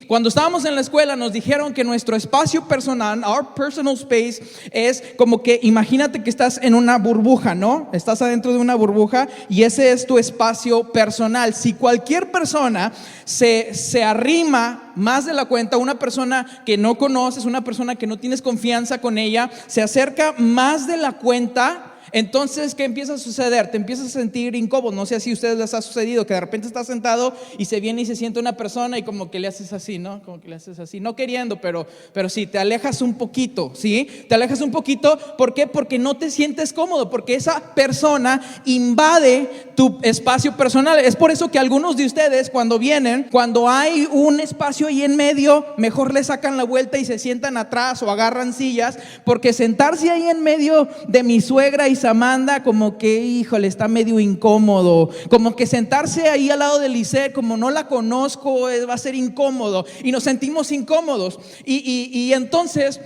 cuando estábamos en la escuela nos dijeron que nuestro espacio personal, our personal space, es como que imagínate que estás en una burbuja, ¿no? Estás adentro de una burbuja y ese es tu espacio personal. Si cualquier persona se arrima más de la cuenta, una persona que no conoces, una persona que no tienes confianza con ella, se acerca más de la cuenta, entonces, ¿qué empieza a suceder? Te empiezas a sentir incómodo. No sé si a ustedes les ha sucedido que de repente estás sentado y se viene y se siente una persona y como que le haces así, ¿no? Como que le haces así, no queriendo, pero sí, te alejas un poquito, ¿sí? Te alejas un poquito, ¿por qué? Porque no te sientes cómodo, porque esa persona invade tu espacio personal. Es por eso que algunos de ustedes cuando vienen, cuando hay un espacio ahí en medio, mejor le sacan la vuelta y se sientan atrás o agarran sillas, porque sentarse ahí en medio de mi suegra y Samantha, como que, híjole, está medio incómodo. Como que sentarse ahí al lado de Lisette, como no la conozco, va a ser incómodo. Y nos sentimos incómodos. Y entonces,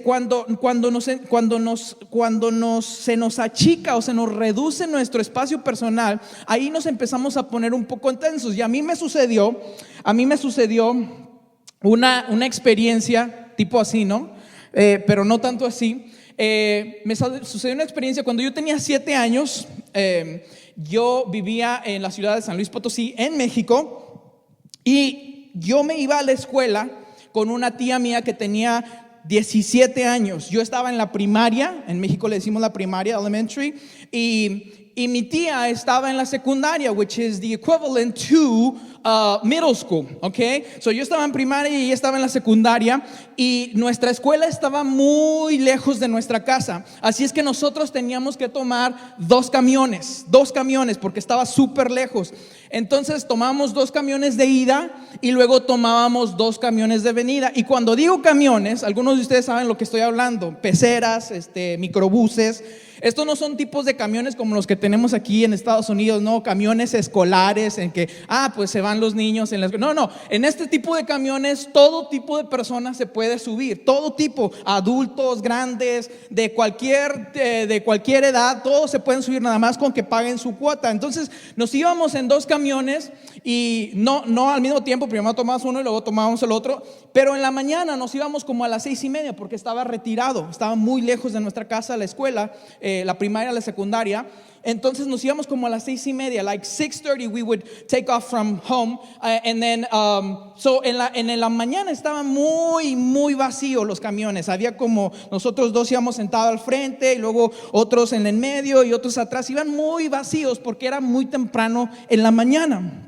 cuando se nos achica o se nos reduce nuestro espacio personal, ahí nos empezamos a poner un poco tensos. Y a mí me sucedió una experiencia tipo así, ¿no? Pero no tanto así. Me sucedió una experiencia cuando yo tenía 7 años. Yo vivía en la ciudad de San Luis Potosí, en México, y yo me iba a la escuela con una tía mía que tenía 17 años. Yo estaba en la primaria, en México le decimos la primaria, elementary, y mi tía estaba en la secundaria, which is the equivalent to middle school, okay? So yo estaba en primaria y ella estaba en la secundaria, y nuestra escuela estaba muy lejos de nuestra casa. Así es que nosotros teníamos que tomar dos camiones, porque estaba súper lejos. Entonces tomábamos 2 camiones de ida y luego tomábamos 2 camiones de venida. Y cuando digo camiones, algunos de ustedes saben lo que estoy hablando: peceras, microbuses. Estos no son tipos de camiones como los que tenemos aquí en Estados Unidos, no, camiones escolares en que, pues se van los niños en las... No, en este tipo de camiones todo tipo de personas se puede subir, todo tipo, adultos, grandes, de cualquier edad, todos se pueden subir nada más con que paguen su cuota. Entonces nos íbamos en 2 camiones y no al mismo tiempo, primero tomábamos uno y luego tomábamos el otro, pero en la mañana nos íbamos como a las 6:30 porque estaba retirado, estaba muy lejos de nuestra casa la escuela, la primaria, la secundaria. Entonces nos íbamos como a las 6:30, like 6:30 we would take off from home, and then so en la mañana estaban muy vacíos los camiones. Había como nosotros 2 íbamos sentados al frente y luego otros en el medio y otros atrás. Iban muy vacíos porque era muy temprano en la mañana.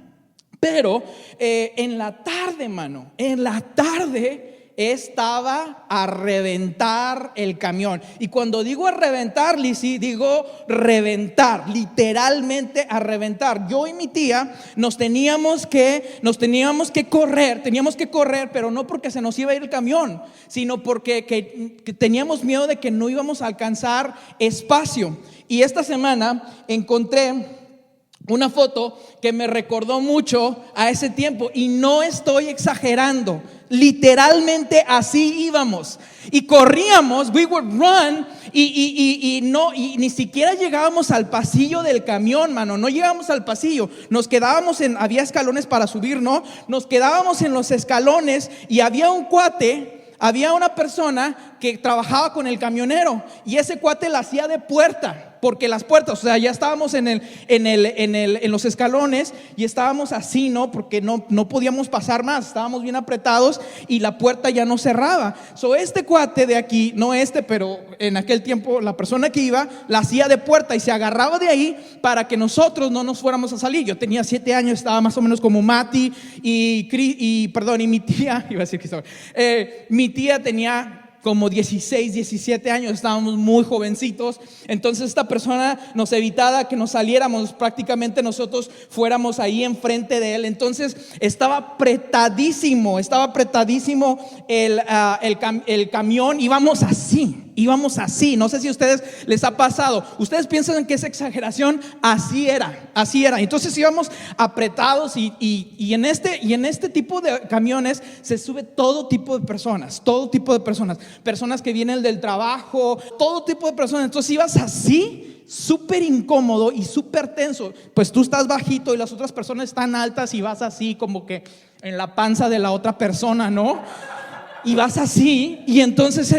Pero en la tarde, en la tarde estaba a reventar el camión. Y cuando digo a reventar, Lizzy, digo reventar, literalmente a reventar. Yo y mi tía teníamos que correr, pero no porque se nos iba a ir el camión, sino porque que teníamos miedo de que no íbamos a alcanzar espacio. Y esta semana encontré una foto que me recordó mucho a ese tiempo, y no estoy exagerando. Literalmente así íbamos y corríamos, we would run, y ni siquiera llegábamos al pasillo del camión, no llegábamos al pasillo. Nos quedábamos había escalones para subir, ¿no? Nos quedábamos en los escalones y había una persona que trabajaba con el camionero, y ese cuate la hacía de puerta. Porque las puertas, o sea, ya estábamos en los escalones y estábamos así, ¿no? Porque no podíamos pasar más, estábamos bien apretados y la puerta ya no cerraba. So este cuate de aquí, no pero en aquel tiempo la persona que iba la hacía de puerta y se agarraba de ahí para que nosotros no nos fuéramos a salir. Yo tenía 7 años, estaba más o menos como Mati y mi tía, iba a decir que mi tía tenía como 16, 17 años, estábamos muy jovencitos. Entonces esta persona nos evitaba que nos saliéramos, prácticamente nosotros fuéramos ahí enfrente de él. Entonces estaba apretadísimo el camión. Íbamos así, no sé si a ustedes les ha pasado. Ustedes piensan que es exageración, así era. Entonces íbamos apretados y en este tipo de camiones se sube todo tipo de personas, personas que vienen del trabajo, todo tipo de personas. Entonces ibas así, súper incómodo y súper tenso. Pues tú estás bajito y las otras personas están altas y vas así como que en la panza de la otra persona, ¿no? Y vas así, y entonces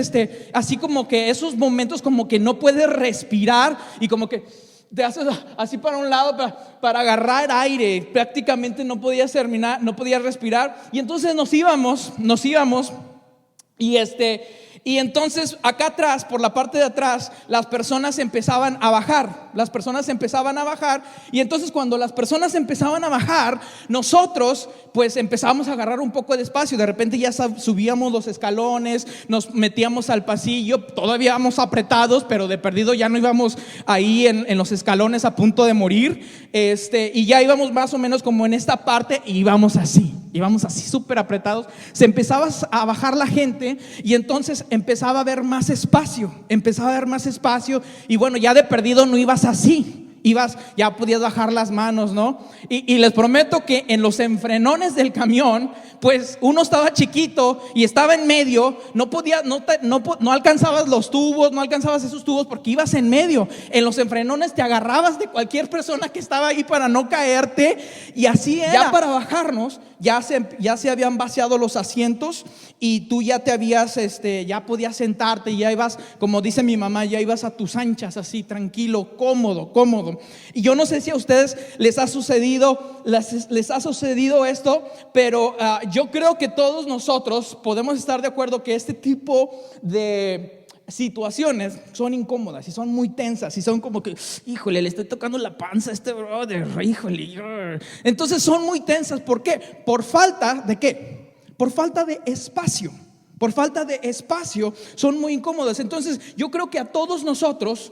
así como que esos momentos como que no puedes respirar y como que te haces así para un lado para agarrar aire. Prácticamente no podías terminar, no podías respirar. Y entonces nos íbamos y entonces acá atrás, por la parte de atrás, las personas empezaban a bajar. Y entonces cuando las personas empezaban a bajar, nosotros pues empezamos a agarrar un poco de espacio. De repente ya subíamos los escalones, nos metíamos al pasillo. Todavía íbamos apretados, pero de perdido ya no íbamos ahí en los escalones a punto de morir. Y ya íbamos más o menos como en esta parte, y íbamos así súper apretados. Se empezaba a bajar la gente, y entonces empezaba a haber más espacio. Y bueno, ya de perdido no ibas así, ya podías bajar las manos, ¿no? Y les prometo que en los enfrenones del camión, pues uno estaba chiquito y estaba en medio, no alcanzabas los tubos, no alcanzabas esos tubos porque ibas en medio. En los enfrenones te agarrabas de cualquier persona que estaba ahí para no caerte, y así era. Ya para bajarnos, ya se habían vaciado los asientos, y tú ya te habías, ya podías sentarte, ya ibas, como dice mi mamá, ya ibas a tus anchas, así tranquilo, cómodo. Y yo no sé si a ustedes les ha sucedido esto, pero yo creo que todos nosotros podemos estar de acuerdo que este tipo de situaciones son incómodas y son muy tensas, y son como que, híjole, le estoy tocando la panza a este brother, híjole. Entonces son muy tensas. ¿Por qué? ¿Por falta de qué? Por falta de espacio. Son muy incómodas. Entonces yo creo que a todos nosotros,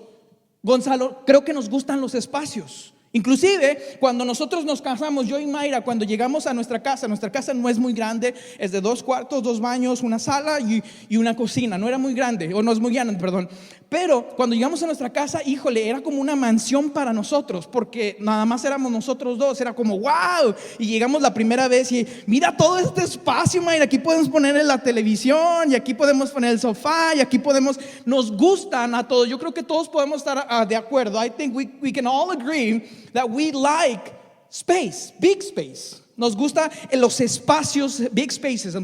Gonzalo, creo que nos gustan los espacios. Inclusive cuando nosotros nos casamos, yo y Mayra, cuando llegamos a nuestra casa no es muy grande, es de 2 cuartos, 2 baños, una sala y una cocina. No era muy grande, o no es muy grande, perdón. Pero cuando llegamos a nuestra casa, híjole, era como una mansión para nosotros, porque nada más éramos nosotros dos. Era como wow. Y llegamos la primera vez y mira todo este espacio, Mayra, aquí podemos poner la televisión, y aquí podemos poner el sofá, y aquí nos gustan a todos. Yo creo que todos podemos estar de acuerdo. I think we can all agree that we like space, big space. Nos gusta los espacios, big spaces,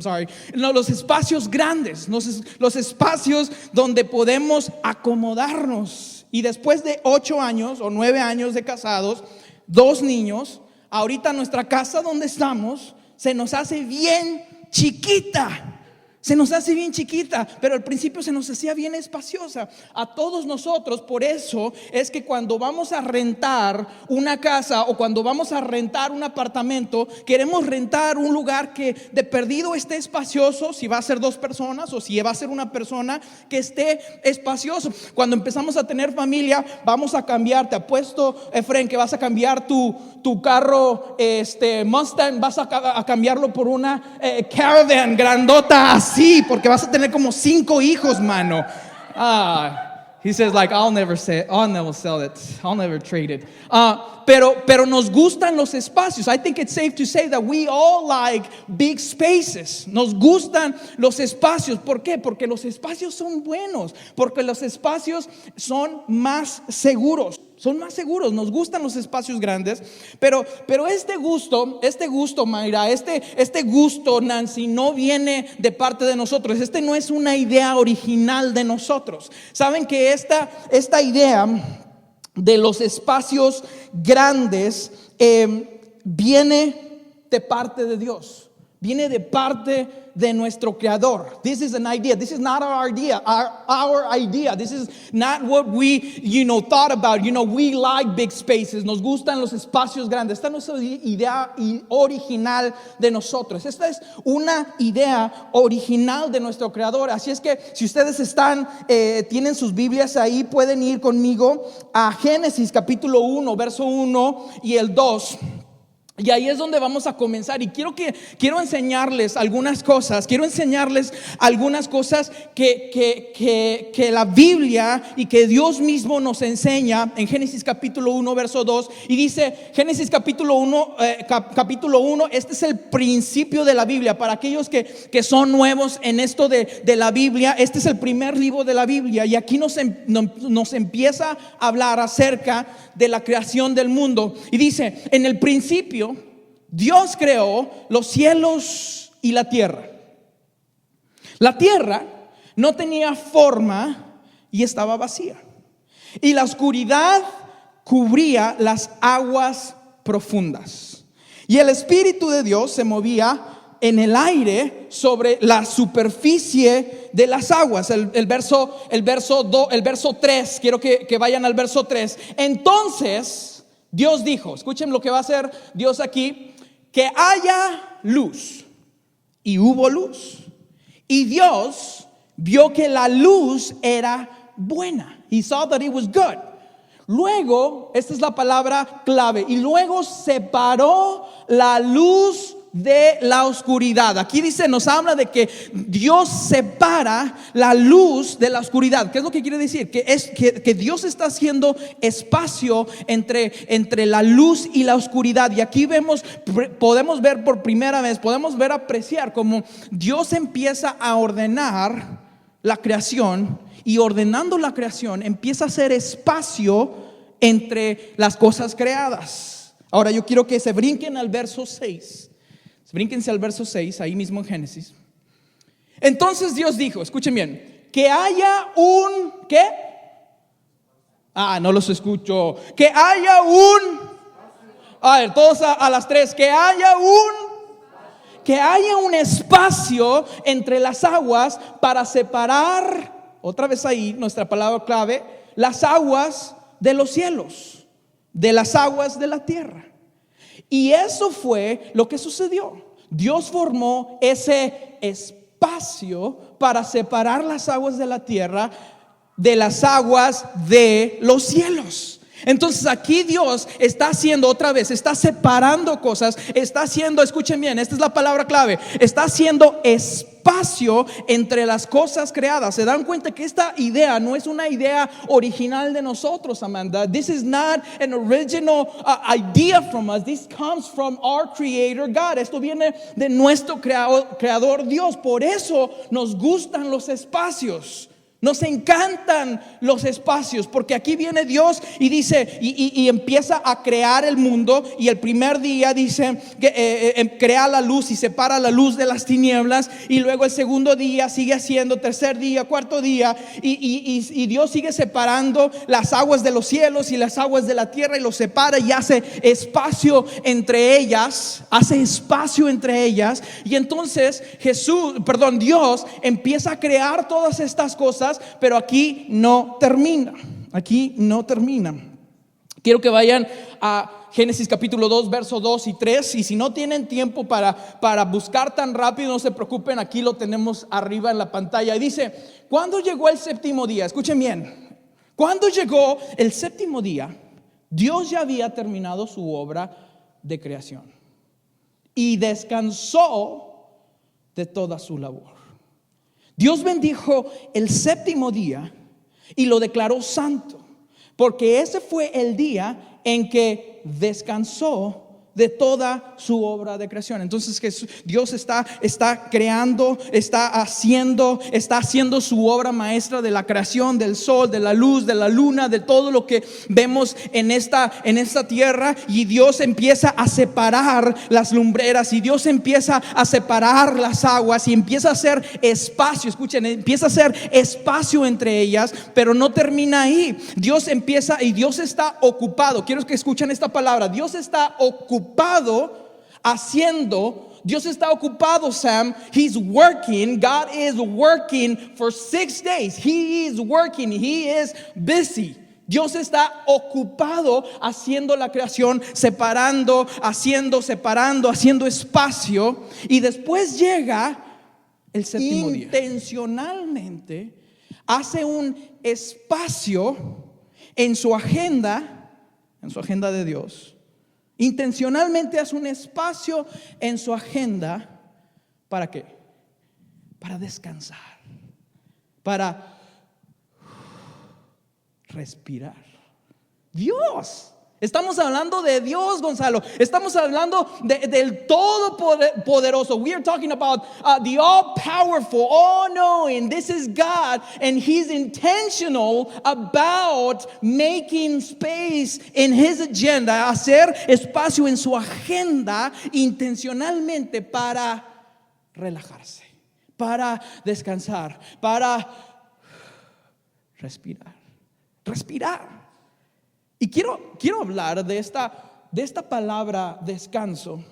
los espacios grandes, los espacios donde podemos acomodarnos. Y después de 8 años o 9 años de casados, 2 niños, ahorita nuestra casa donde estamos se nos hace bien chiquita. Pero al principio se nos hacía bien espaciosa a todos nosotros. Por eso es que cuando vamos a rentar una casa o cuando vamos a rentar un apartamento, queremos rentar un lugar que de perdido esté espacioso, si va a ser 2 personas o si va a ser una persona, que esté espacioso. Cuando empezamos a tener familia, vamos a cambiar. Te apuesto, Efren, que vas a cambiar tu carro Mustang, vas a cambiarlo por una Caravan grandota. Sí, porque vas a tener como 5 hijos, mano. He says like, I'll never sell it. I'll never trade it. Pero nos gustan los espacios. I think it's safe to say that we all like big spaces. Nos gustan los espacios. ¿Por qué? Porque los espacios son buenos. Porque los espacios son más seguros. Nos gustan los espacios grandes. Pero este gusto, Mayra, este gusto, Nancy, no viene de parte de nosotros. No es una idea original de nosotros. Saben que esta idea de los espacios grandes viene de parte de Dios. Viene de parte de nuestro Creador. This is an idea. This is not our idea. Our idea. This is not what we, thought about. We like big spaces. Nos gustan los espacios grandes. Esta no es una idea original de nosotros. Esta es una idea original de nuestro Creador. Así es que si ustedes tienen sus Biblias ahí, pueden ir conmigo a Génesis capítulo 1, verso 1 y el 2. Y ahí es donde vamos a comenzar. Y quiero enseñarles algunas cosas. Que la Biblia y que Dios mismo nos enseña en Génesis capítulo 1, verso 2. Y dice Génesis capítulo 1, este es el principio de la Biblia. Para aquellos que son nuevos en esto de la Biblia, este es el primer libro de la Biblia. Y aquí nos empieza a hablar acerca de la creación del mundo. Y dice, en el principio Dios creó los cielos y la tierra. La tierra no tenía forma y estaba vacía. Y la oscuridad cubría las aguas profundas. Y el Espíritu de Dios se movía en el aire sobre la superficie de las aguas. El verso 3, quiero que vayan al verso 3. Entonces Dios dijo, escuchen lo que va a hacer Dios aquí, que haya luz. Y hubo luz. Y Dios vio que la luz era buena. He saw that it was good. Luego, esta es la palabra clave, y luego separó la luz de la oscuridad. Aquí dice, nos habla de que Dios separa la luz de la oscuridad. ¿Qué es lo que quiere decir? Que Dios está haciendo espacio entre la luz y la oscuridad. Y aquí podemos ver por primera vez, podemos ver, apreciar cómo Dios empieza a ordenar la creación. Y ordenando la creación empieza a hacer espacio entre las cosas creadas. Ahora yo quiero que se brinquen al verso 6. Brínquense al verso 6, ahí mismo en Génesis. Entonces Dios dijo, escuchen bien, que haya un, ¿qué? No los escucho. Que haya un, a ver, todos a las 3, que haya un espacio entre las aguas para separar, otra vez ahí, nuestra palabra clave, las aguas de los cielos, de las aguas de la tierra. Y eso fue lo que sucedió. Dios formó ese espacio para separar las aguas de la tierra de las aguas de los cielos. Entonces aquí Dios está haciendo otra vez, está separando cosas, está haciendo, escuchen bien, esta es la palabra clave, está haciendo espacio entre las cosas creadas. Se dan cuenta que esta idea no es una idea original de nosotros, Amanda. This is not an original idea from us. This comes from our creator God. Esto viene de nuestro creador Dios. Por eso nos gustan los espacios. Nos encantan los espacios, porque aquí viene Dios y dice, y empieza a crear el mundo. Y el primer día dice que crea la luz y separa la luz de las tinieblas. Y luego el segundo día sigue haciendo, tercer día, cuarto día, y Dios sigue separando las aguas de los cielos y las aguas de la tierra, y los separa y hace espacio entre ellas. Y entonces Dios empieza a crear todas estas cosas. Pero aquí no termina. Quiero que vayan a Génesis capítulo 2, verso 2 y 3. Y si no tienen tiempo para buscar tan rápido, no se preocupen, aquí lo tenemos arriba en la pantalla. Y dice, ¿cuándo llegó el séptimo día? Escuchen bien. Cuando llegó el séptimo día, Dios ya había terminado su obra de creación y descansó de toda su labor. Dios bendijo el séptimo día y lo declaró santo, porque ese fue el día en que descansó de toda su obra de creación. Entonces Dios está creando, está haciendo su obra maestra de la creación, del sol, de la luz, de la luna, de todo lo que vemos en esta tierra. Y Dios empieza a separar las lumbreras, y Dios empieza a separar las aguas, y empieza a hacer espacio. Escuchen, empieza a hacer espacio entre ellas, pero no termina ahí. Dios empieza, y Dios está ocupado. Quiero que escuchen esta palabra. Dios está ocupado Sam. He's working. God is working for 6 days. He is working. He is busy. Dios está ocupado haciendo la creación, separando espacio. Y después llega el séptimo día. Intencionalmente hace un espacio en su agenda de Dios. Intencionalmente hace un espacio en su agenda. ¿Para qué? Para descansar, para respirar. Dios Estamos hablando de Dios, Gonzalo. Estamos hablando del Todopoderoso. We are talking about the all-powerful, all-knowing. This is God, and He's intentional about making space in His agenda, hacer espacio en su agenda intencionalmente para relajarse, para descansar, para respirar. Y quiero hablar de esta palabra descanso,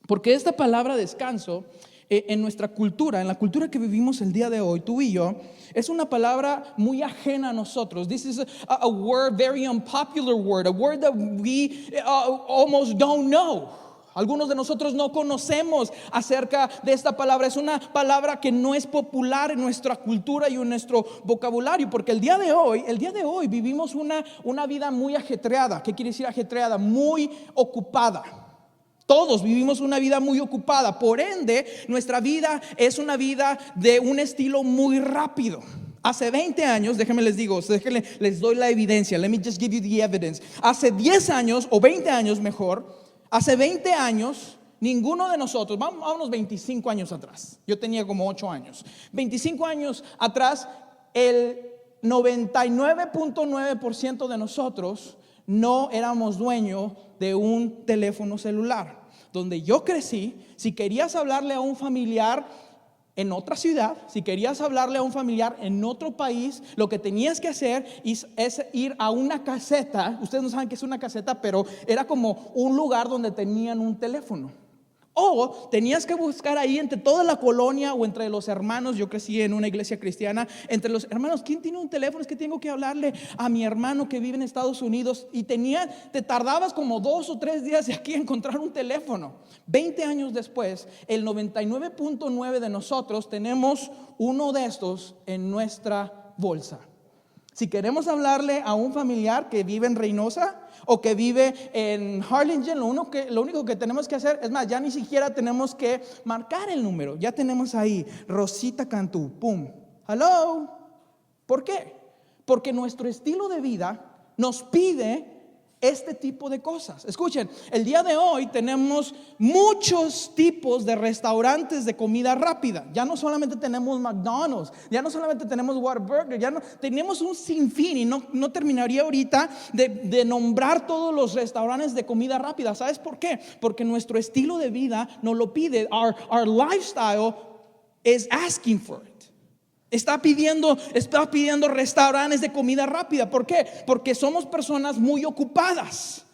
porque esta palabra descanso en nuestra cultura, en la cultura que vivimos el día de hoy, tú y yo, es una palabra muy ajena a nosotros. This is a word, very unpopular word, a word that we almost don't know. Algunos de nosotros no conocemos acerca de esta palabra. Es una palabra que no es popular en nuestra cultura y en nuestro vocabulario, porque el día de hoy vivimos una vida muy ajetreada. ¿Qué quiere decir ajetreada? Muy ocupada. Todos vivimos una vida muy ocupada. Por ende, nuestra vida es una vida de un estilo muy rápido. Hace 20 años, déjenme les doy la evidencia. Let me just give you the evidence. Hace 10 años o 20 años mejor. Hace 20 años, ninguno de nosotros, vámonos 25 años atrás, yo tenía como 8 años, 25 años atrás, el 99.9% de nosotros no éramos dueños de un teléfono celular. Donde yo crecí, si querías hablarle a un familiar en otra ciudad, si querías hablarle a un familiar en otro país, lo que tenías que hacer es ir a una caseta. Ustedes no saben qué es una caseta, pero era como un lugar donde tenían un teléfono. O tenías que buscar ahí entre toda la colonia o entre los hermanos. Yo crecí en una iglesia cristiana. Entre los hermanos, ¿quién tiene un teléfono? Es que tengo que hablarle a mi hermano que vive en Estados Unidos. Y te tardabas como 2 o 3 días de aquí a encontrar un teléfono. 20 años después, el 99.9 de nosotros tenemos uno de estos en nuestra bolsa. Si queremos hablarle a un familiar que vive en Reynosa o que vive en Harlingen, lo único que tenemos que hacer, es más, ya ni siquiera tenemos que marcar el número. Ya tenemos ahí, Rosita Cantú, pum, hello. ¿Por qué? Porque nuestro estilo de vida nos pide este tipo de cosas. Escuchen, el día de hoy tenemos muchos tipos de restaurantes de comida rápida. Ya no solamente tenemos McDonald's, ya no solamente tenemos Whataburger, ya no tenemos un sinfín. Y no terminaría ahorita de nombrar todos los restaurantes de comida rápida. ¿Sabes por qué? Porque nuestro estilo de vida nos lo pide. Our lifestyle is asking for it. Está pidiendo restaurantes de comida rápida. ¿Por qué? Porque somos personas muy ocupadas.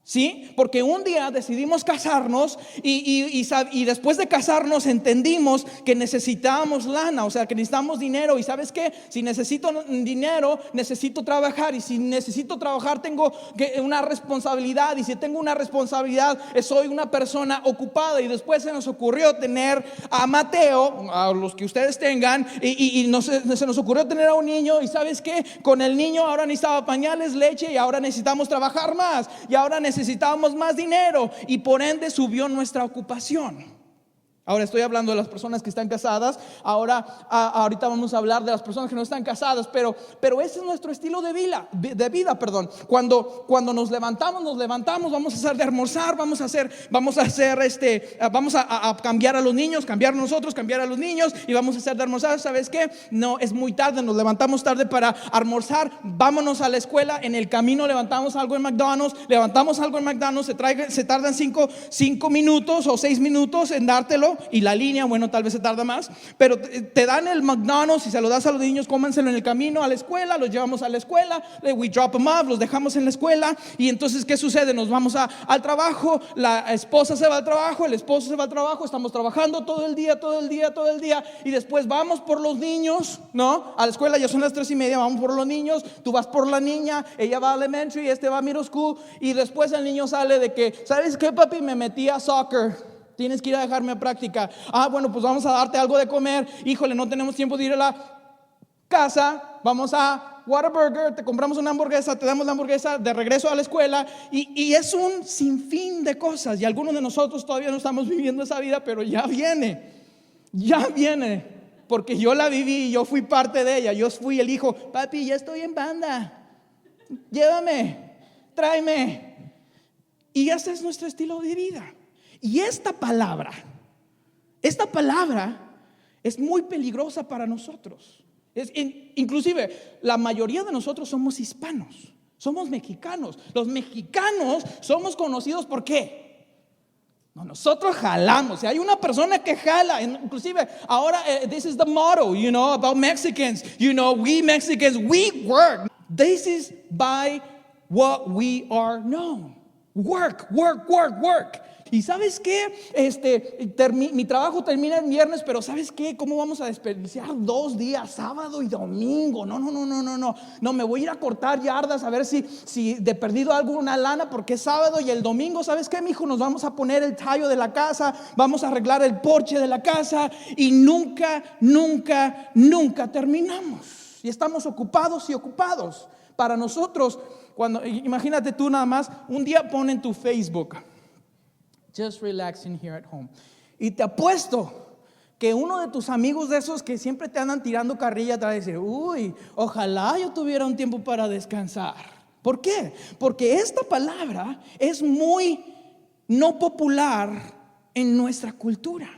¿Sí? Porque un día decidimos casarnos y después de casarnos entendimos que necesitábamos lana, o sea, que necesitamos dinero. Y ¿sabes qué? Si necesito dinero, necesito trabajar. Y si necesito trabajar, tengo una responsabilidad. Y si tengo una responsabilidad, soy una persona ocupada. Y después se nos ocurrió tener a Mateo, a los que ustedes tengan, y se nos ocurrió tener a un niño. Y ¿sabes qué? Con el niño ahora necesitaba pañales, leche, y ahora necesitamos trabajar más. Y ahora necesitábamos más dinero, y por ende subió nuestra ocupación. Ahora estoy hablando de las personas que están casadas. Ahorita vamos a hablar de las personas que no están casadas, pero ese es nuestro estilo de vida. Cuando nos levantamos, vamos a hacer de almorzar, vamos a cambiar a los niños, cambiar nosotros, cambiar a los niños, y vamos a hacer de almorzar. ¿Sabes qué? No, es muy tarde, nos levantamos tarde para almorzar, vámonos a la escuela. En el camino levantamos algo en McDonald's, se tardan 5 minutos o 6 minutos en dártelo. Y la línea, bueno, tal vez se tarda más, pero te dan el McDonald's y se lo das a los niños. Cómanselo en el camino a la escuela, los llevamos a la escuela, we drop them off, los dejamos en la escuela. Y entonces, ¿qué sucede? Nos vamos al trabajo, la esposa se va al trabajo, el esposo se va al trabajo, estamos trabajando todo el día, y después vamos por los niños, ¿no? A la escuela ya son las 3:30, vamos por los niños, tú vas por la niña, ella va a elementary, va a middle school, y después el niño sale de que, ¿sabes qué, papi? Me metí a soccer. Tienes que ir a dejarme a práctica. Bueno, pues vamos a darte algo de comer. Híjole, no tenemos tiempo de ir a la casa. Vamos a Whataburger, te compramos una hamburguesa, te damos la hamburguesa, de regreso a la escuela. Y es un sinfín de cosas. Y algunos de nosotros todavía no estamos viviendo esa vida, pero ya viene. Porque yo la viví y yo fui parte de ella. Yo fui el hijo. Papi, ya estoy en banda. Llévame, tráeme. Y ese es nuestro estilo de vida. Y esta palabra es muy peligrosa para nosotros. Inclusive, la mayoría de nosotros somos hispanos, somos mexicanos. Los mexicanos somos conocidos ¿por qué? No, nosotros jalamos. Si hay una persona que jala, inclusive ahora this is the motto, about Mexicans. We Mexicans, we work. This is by what we are known. Work. Y ¿sabes qué? Mi trabajo termina el viernes, pero ¿sabes qué? ¿Cómo vamos a desperdiciar 2 días, sábado y domingo? No. No, me voy a ir a cortar yardas a ver si de perdido alguna lana, porque es sábado y el domingo, ¿sabes qué, mijo? Nos vamos a poner el tallo de la casa, vamos a arreglar el porche de la casa y nunca terminamos. Y estamos ocupados. Para nosotros, imagínate tú nada más, un día pon en tu Facebook, just relaxing here at home. Y te apuesto que uno de tus amigos de esos que siempre te andan tirando carrilla te va a decir, uy, ojalá yo tuviera un tiempo para descansar. ¿Por qué? Porque esta palabra es muy no popular en nuestra cultura.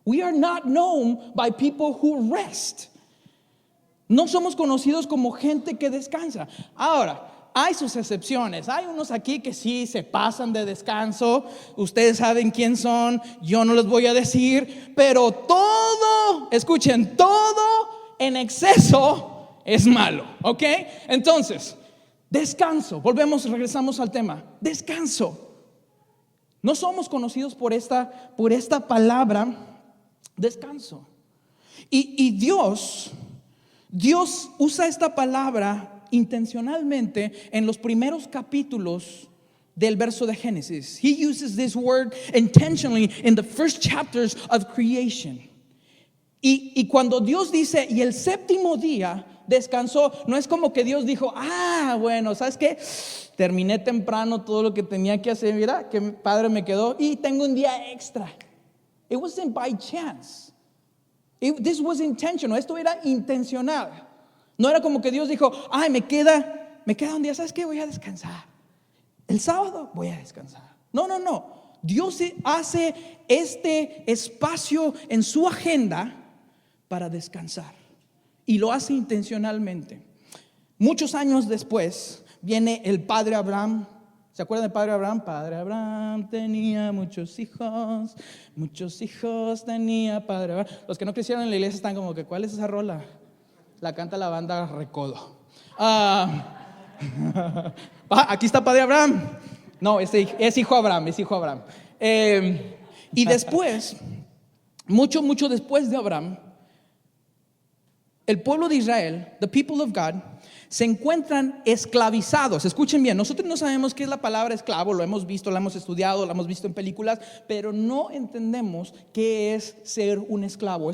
We are not known by people who rest. No somos conocidos como gente que descansa. Ahora, hay sus excepciones. Hay unos aquí que sí se pasan de descanso. Ustedes saben quién son. Yo no les voy a decir. Pero escuchen, todo en exceso es malo. ¿Ok? Entonces, descanso. Regresamos al tema. Descanso. No somos conocidos por esta palabra, descanso. Y Dios usa esta palabra intencionalmente en los primeros capítulos del verso de Génesis. He uses this word intentionally in the first chapters of creation. Y cuando Dios dice, y el séptimo día descansó, no es como que Dios dijo, bueno, ¿sabes qué? Terminé temprano todo lo que tenía que hacer, mira, qué padre me quedó y tengo un día extra. It wasn't by chance. This was intentional. Esto era intencional. No era como que Dios dijo, me queda un día, ¿sabes qué? Voy a descansar. El sábado voy a descansar. No. Dios hace este espacio en su agenda para descansar. Y lo hace intencionalmente. Muchos años después viene el padre Abraham. ¿Se acuerdan del padre Abraham? Padre Abraham tenía muchos hijos tenía padre Abraham. Los que no crecieron en la iglesia están como que, ¿cuál es esa rola? La canta la banda Recodo. Aquí está padre Abraham. No, es hijo Abraham. Y después, mucho después de Abraham, el pueblo de Israel, the people of God, se encuentran esclavizados. Escuchen bien, nosotros no sabemos qué es la palabra esclavo, lo hemos visto, lo hemos estudiado, lo hemos visto en películas, pero no entendemos qué es ser un esclavo.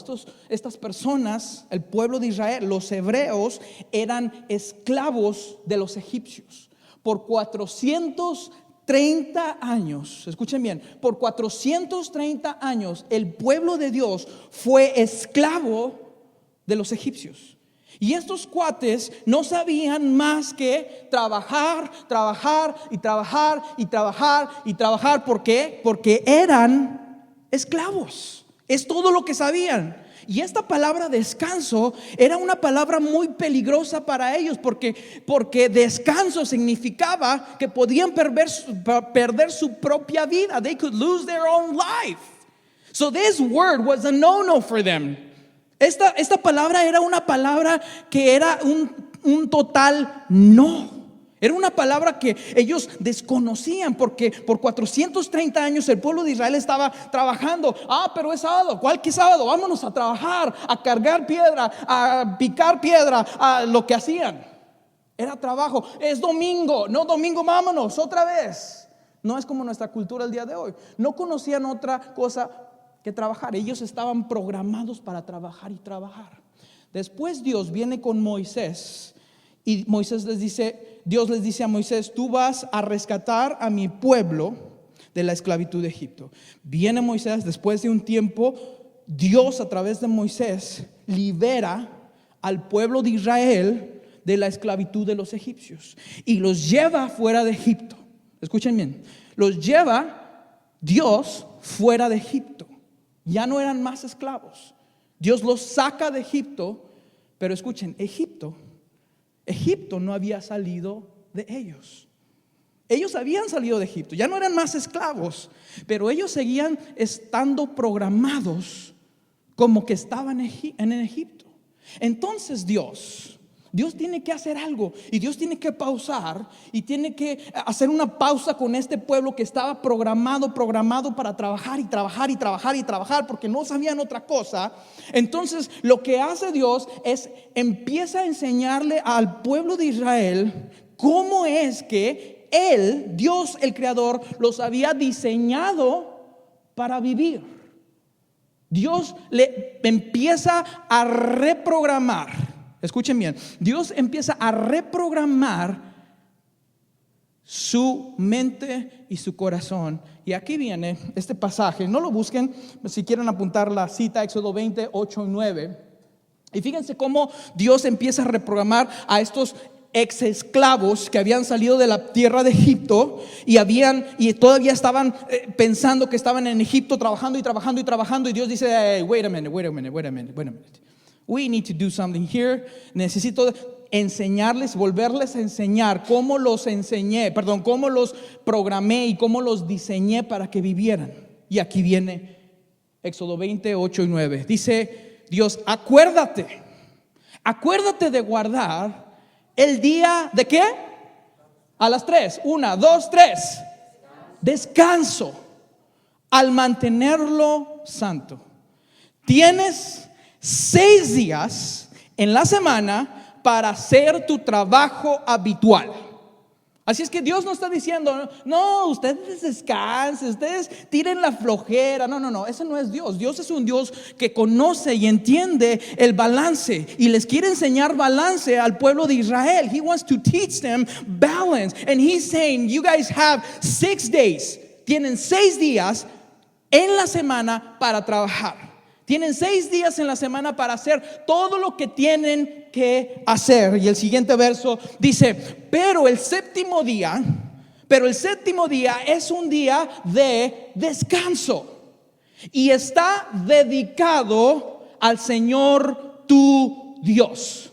Estas personas, el pueblo de Israel, los hebreos, eran esclavos de los egipcios. Por 430 años, escuchen bien, por 430 años el pueblo de Dios fue esclavo de los egipcios. Y estos cuates no sabían más que trabajar. ¿Por qué? Porque eran esclavos. Es todo lo que sabían. Y esta palabra descanso era una palabra muy peligrosa para ellos, porque descanso significaba que podían perder su propia vida. They could lose their own life. So this word was a no-no for them. Esta palabra era una palabra que era un total no. Era una palabra que ellos desconocían, porque por 430 años el pueblo de Israel estaba trabajando. Pero es sábado. ¿Cuál que sábado? Vámonos a trabajar, a cargar piedra, a picar piedra, a lo que hacían. Era trabajo. Es domingo. No, domingo, vámonos otra vez. No es como nuestra cultura el día de hoy. No conocían otra cosa que trabajar. Ellos estaban programados para trabajar y trabajar. Después Dios viene con Moisés y Dios les dice a Moisés, tú vas a rescatar a mi pueblo de la esclavitud de Egipto. Viene Moisés, después de un tiempo, Dios a través de Moisés libera al pueblo de Israel de la esclavitud de los egipcios y los lleva fuera de Egipto. Escuchen bien, los lleva Dios fuera de Egipto. Ya no eran más esclavos. Dios los saca de Egipto, pero escuchen, Egipto no había salido de ellos. Ellos habían salido de Egipto, ya no eran más esclavos, pero ellos seguían estando programados como que estaban en Egipto. Entonces Dios tiene que hacer algo, y Dios tiene que pausar y tiene que hacer una pausa con este pueblo que estaba programado para trabajar y trabajar y trabajar y trabajar, porque no sabían otra cosa. Entonces lo que hace Dios es empieza a enseñarle al pueblo de Israel cómo es que Él, Dios el Creador, los había diseñado para vivir. Dios le empieza a reprogramar. Escuchen bien, Dios empieza a reprogramar su mente y su corazón. Y aquí viene este pasaje, no lo busquen, si quieren apuntar la cita, Éxodo 20, 8 y 9. Y fíjense cómo Dios empieza a reprogramar a estos ex esclavos que habían salido de la tierra de Egipto y todavía estaban pensando que estaban en Egipto trabajando y trabajando y trabajando, y Dios dice, hey, wait a minute. We need to do something here. Necesito enseñarles, volverles a enseñar cómo los programé y cómo los diseñé para que vivieran. Y aquí viene Éxodo 20, 8 y 9. Dice Dios, acuérdate de guardar el día de ¿qué? A las 3, 1, 2, 3. Descanso, al mantenerlo santo. Tienes 6 días en la semana para hacer tu trabajo habitual. Así es que Dios no está diciendo, no, ustedes descansen, ustedes tiren la flojera. No, ese no es Dios. Dios es un Dios que conoce y entiende el balance y les quiere enseñar balance al pueblo de Israel. He wants to teach them balance. And he's saying, you guys have 6 days. Tienen 6 días en la semana para trabajar. Tienen 6 días en la semana para hacer todo lo que tienen que hacer. Y el siguiente verso dice, pero el séptimo día es un día de descanso y está dedicado al Señor tu Dios.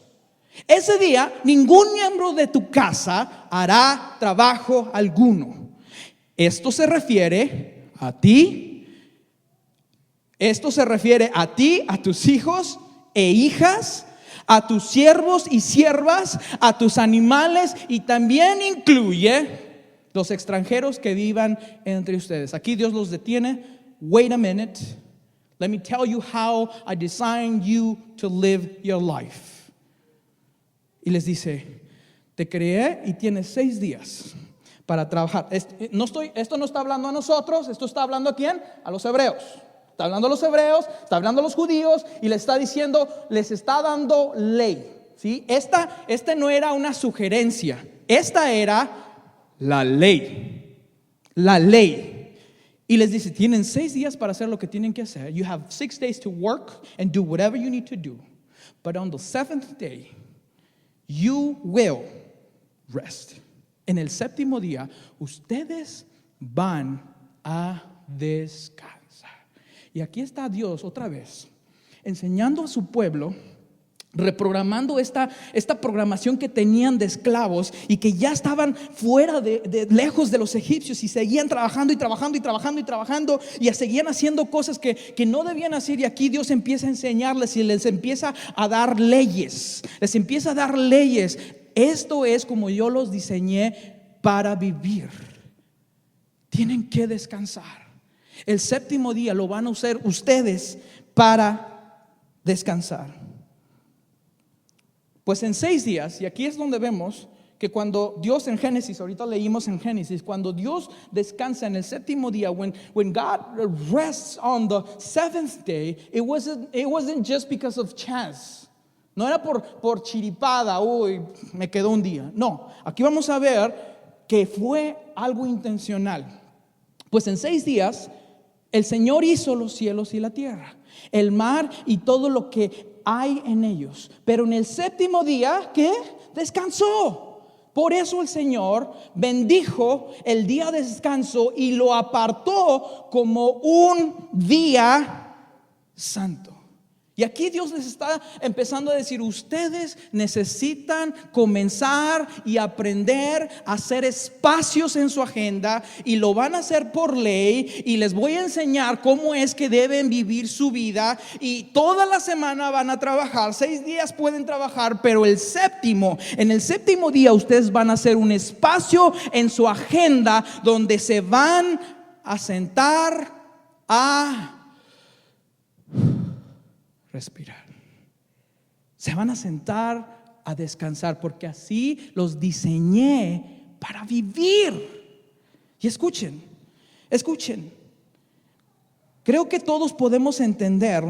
Ese día ningún miembro de tu casa hará trabajo alguno. Esto se refiere a ti. Esto se refiere a ti, a tus hijos e hijas, a tus siervos y siervas, a tus animales, y también incluye los extranjeros que vivan entre ustedes. Aquí Dios los detiene. Wait a minute. Let me tell you how I designed you to live your life. Y les dice, te creé y tienes 6 días para trabajar. Esto no está hablando a nosotros, esto está hablando ¿a quién? A los hebreos. Está hablando a los hebreos, está hablando a los judíos y les está diciendo, les está dando ley, ¿sí? Esta no era una sugerencia, esta era la ley. La ley. Y les dice, tienen 6 días para hacer lo que tienen que hacer. You have 6 days to work and do whatever you need to do. But on the 7th day, you will rest. En el séptimo día, ustedes van a descansar. Y aquí está Dios otra vez, enseñando a su pueblo, reprogramando esta programación que tenían de esclavos y que ya estaban fuera lejos de los egipcios y seguían trabajando y trabajando y trabajando y trabajando y seguían haciendo cosas que no debían hacer. Y aquí Dios empieza a enseñarles y les empieza a dar leyes. Esto es como yo los diseñé para vivir. Tienen que descansar. El séptimo día lo van a usar ustedes para descansar. Pues en 6 días, y aquí es donde vemos que cuando Dios en Génesis, ahorita leímos en Génesis, cuando Dios descansa en el séptimo día, when God rests on the 7th day, it wasn't just because of chance. No era por chiripada, uy, me quedó un día. No, aquí vamos a ver que fue algo intencional. Pues en 6 días el Señor hizo los cielos y la tierra, el mar y todo lo que hay en ellos. Pero en el séptimo día, ¿qué? Descansó. Por eso el Señor bendijo el día de descanso y lo apartó como un día santo. Y aquí Dios les está empezando a decir: ustedes necesitan comenzar y aprender a hacer espacios en su agenda, y lo van a hacer por ley, y les voy a enseñar cómo es que deben vivir su vida. Y toda la semana van a trabajar, 6 días pueden trabajar, pero en el séptimo día ustedes van a hacer un espacio en su agenda donde se van a sentar a respirar. Se van a sentar a descansar, porque así los diseñé para vivir. Y escuchen, creo que todos podemos entender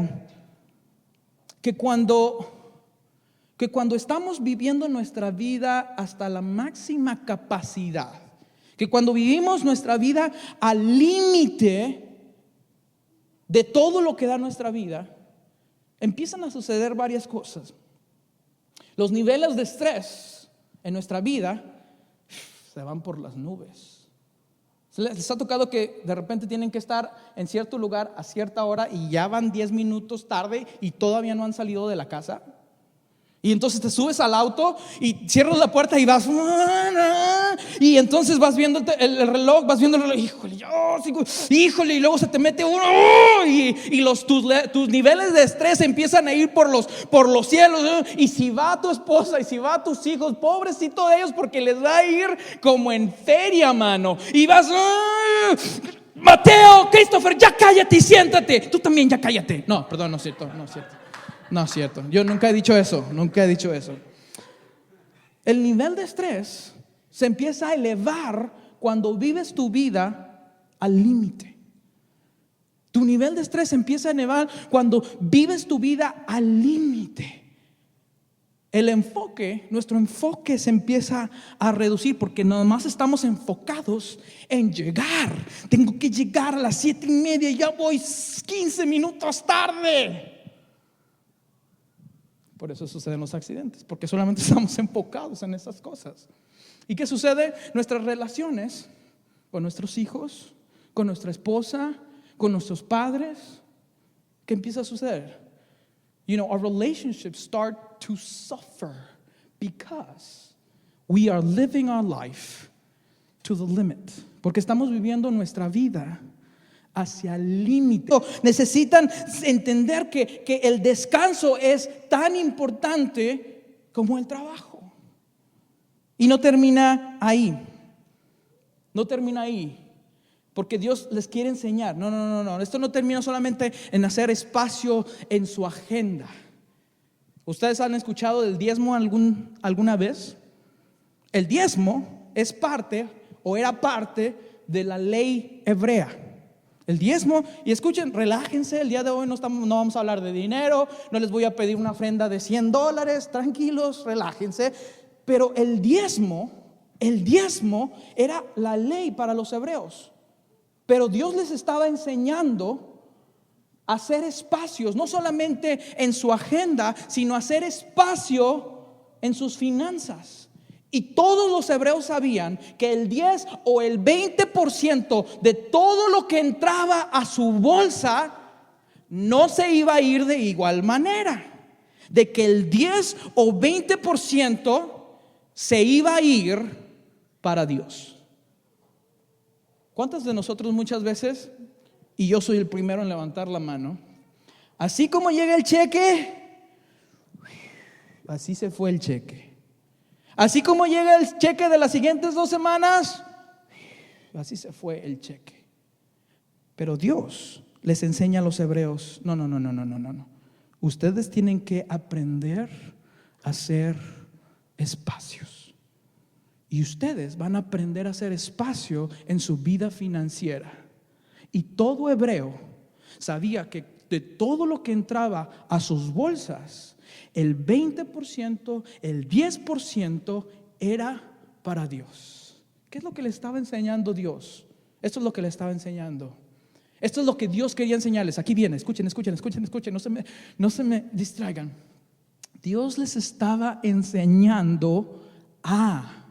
que cuando estamos viviendo nuestra vida hasta la máxima capacidad, que cuando vivimos nuestra vida al límite de todo lo que da nuestra vida, empiezan a suceder varias cosas. Los niveles de estrés en nuestra vida se van por las nubes. ¿Les ha tocado que de repente tienen que estar en cierto lugar a cierta hora y ya van 10 minutos tarde y todavía no han salido de la casa? Y entonces te subes al auto y cierras la puerta y vas, y entonces vas viendo el reloj, híjole, y luego se te mete uno, y tus niveles de estrés empiezan a ir por los cielos, y si va tu esposa y si va tus hijos, pobrecito de ellos, porque les va a ir como en feria, mano, y vas, Mateo, Christopher, ya cállate y siéntate. Tú también ya cállate. No, perdón, no es cierto. No es cierto, yo nunca he dicho eso. El nivel de estrés se empieza a elevar cuando vives tu vida al límite. Tu nivel de estrés empieza a elevar cuando vives tu vida al límite. Nuestro enfoque se empieza a reducir, porque nada más estamos enfocados en llegar. Tengo que llegar a las 7:30, ya voy 15 minutos tarde. Por eso suceden los accidentes, porque solamente estamos enfocados en esas cosas. ¿Y qué sucede? Nuestras relaciones con nuestros hijos, con nuestra esposa, con nuestros padres, ¿qué empieza a suceder? Our relationships start to suffer because we are living our life to the limit. Porque estamos viviendo nuestra vida hacia el límite. Necesitan entender que el descanso es tan importante como el trabajo. Y no termina ahí. Porque Dios les quiere enseñar. No. Esto no termina solamente en hacer espacio en su agenda. ¿Ustedes han escuchado del diezmo alguna vez? El diezmo es parte, o era parte, de la ley hebrea. El diezmo, y escuchen, relájense, el día de hoy no vamos a hablar de dinero, no les voy a pedir una ofrenda de $100, tranquilos, relájense. Pero el diezmo era la ley para los hebreos. Pero Dios les estaba enseñando a hacer espacios, no solamente en su agenda, sino hacer espacio en sus finanzas. Y todos los hebreos sabían que el 10 o el 20% de todo lo que entraba a su bolsa no se iba a ir de igual manera. De que el 10 o 20% se iba a ir para Dios. ¿Cuántos de nosotros muchas veces, y yo soy el primero en levantar la mano, así como llega el cheque, así se fue el cheque? Así como llega el cheque de las siguientes 2 semanas, así se fue el cheque. Pero Dios les enseña a los hebreos: no. Ustedes tienen que aprender a hacer espacios. Y ustedes van a aprender a hacer espacio en su vida financiera. Y todo hebreo sabía que de todo lo que entraba a sus bolsas, el 20%, el 10% era para Dios. ¿Qué es lo que le estaba enseñando Dios? Esto es lo que le estaba enseñando. Esto es lo que Dios quería enseñarles. Aquí viene, escuchen, no se me distraigan. Dios les estaba enseñando a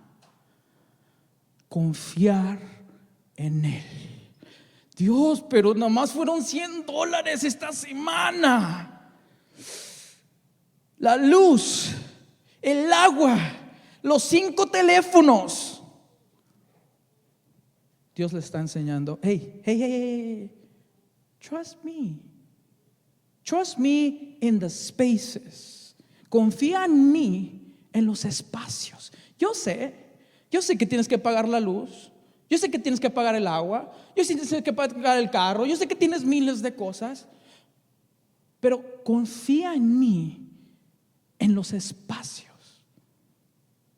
confiar en Él. Dios, pero nomás fueron $100 esta semana. La luz, el agua, los 5 teléfonos. Dios le está enseñando, hey, trust me. Trust me in the spaces. Confía en mí en los espacios. Yo sé que tienes que pagar la luz. Yo sé que tienes que pagar el agua. Yo sé que tienes que pagar el carro. Yo sé que tienes miles de cosas. Pero confía en mí en los espacios.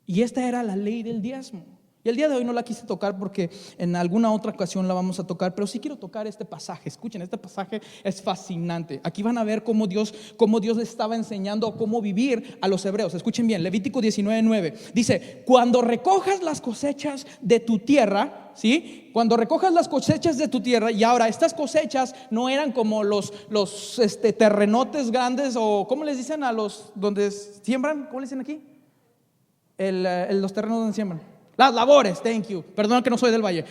Y esta era la ley del diezmo. Y el día de hoy no la quise tocar porque en alguna otra ocasión la vamos a tocar, pero sí quiero tocar este pasaje. Escuchen, este pasaje es fascinante. Aquí van a ver cómo Dios les estaba enseñando cómo vivir a los hebreos. Escuchen bien, Levítico 19:9 dice: cuando recojas las cosechas de tu tierra, ¿sí? Cuando recojas las cosechas de tu tierra. Y ahora, estas cosechas no eran como los terrenotes grandes, o ¿cómo les dicen a los donde siembran? ¿Cómo les dicen aquí? Los terrenos donde siembran. Las labores, thank you. Perdón que no soy del valle.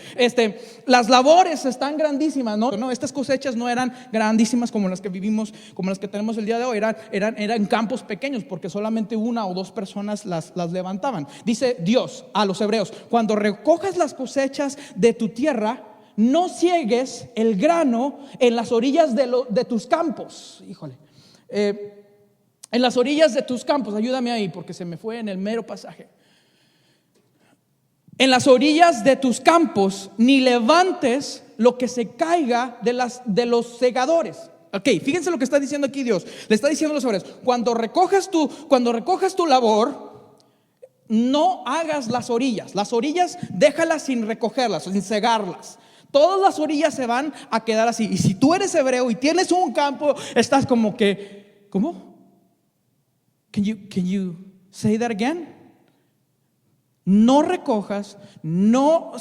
Las labores están grandísimas, ¿no? No, estas cosechas no eran grandísimas como las que vivimos, como las que tenemos el día de hoy. Eran campos pequeños porque solamente 1 o 2 personas las levantaban. Dice Dios a los hebreos: cuando recojas las cosechas de tu tierra, no ciegues el grano en las orillas de tus campos. Híjole. En las orillas de tus campos, ayúdame ahí porque se me fue en el mero pasaje. En las orillas de tus campos, ni levantes lo que se caiga de los segadores. Ok, fíjense lo que está diciendo aquí Dios. Le está diciendo a los hebreos: cuando recojas tu labor, no hagas las orillas. Las orillas déjalas sin recogerlas, sin cegarlas. Todas las orillas se van a quedar así. Y si tú eres hebreo y tienes un campo, estás como que, ¿cómo? Can you say that again? No recojas, no